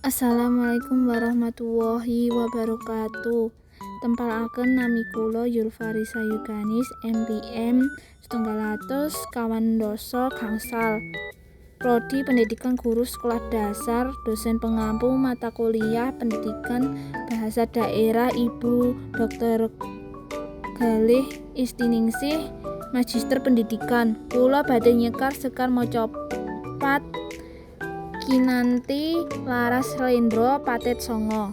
Assalamualaikum warahmatullahi wabarakatuh. Tempalaken nami kula Yulfarisa Yuganis MPM 700 gangsal. Prodi Pendidikan Guru Sekolah Dasar, dosen pengampu mata kuliah Pendidikan Bahasa Daerah Ibu Dr. Galih Istiningsih, Magister Pendidikan. Kula badhe nyekar sekar macapat kinanti laras slendra patet sanga.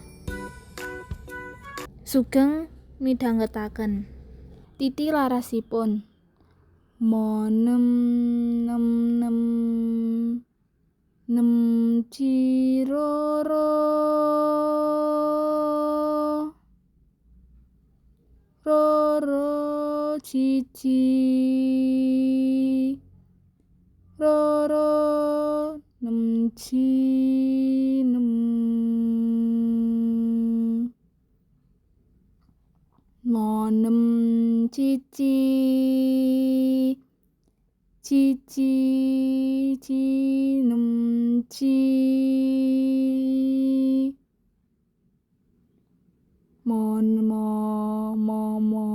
Sugeng midhangetaken. Titi larasipun monem nem nem nem ciroro roro cici roro nem cinem monem cici cici cinem ci mon mo mo mo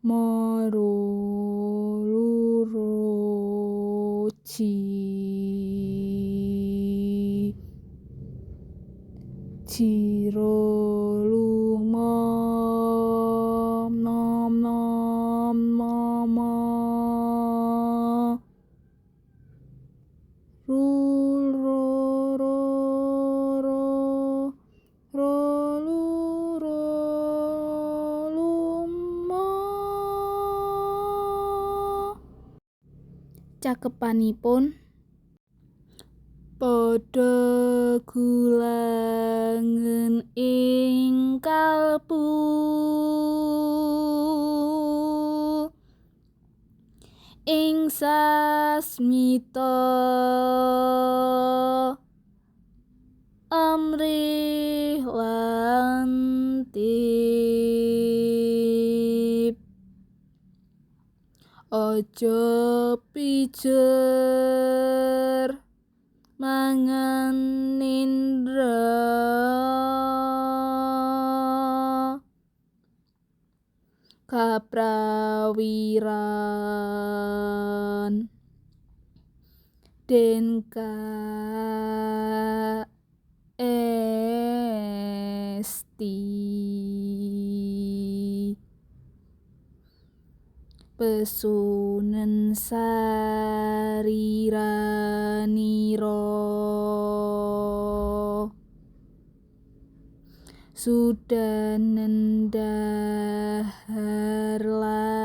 moro luro ci ciro lumo nom nom momo rul ro ro ro ro lu ro lumo. Cakepanipun padha gulangen ing kalbu ing sasmita amrih lantip aja pijer mangan nindra kaprawiran den esti pesunen sariraniro sudanen dahar lan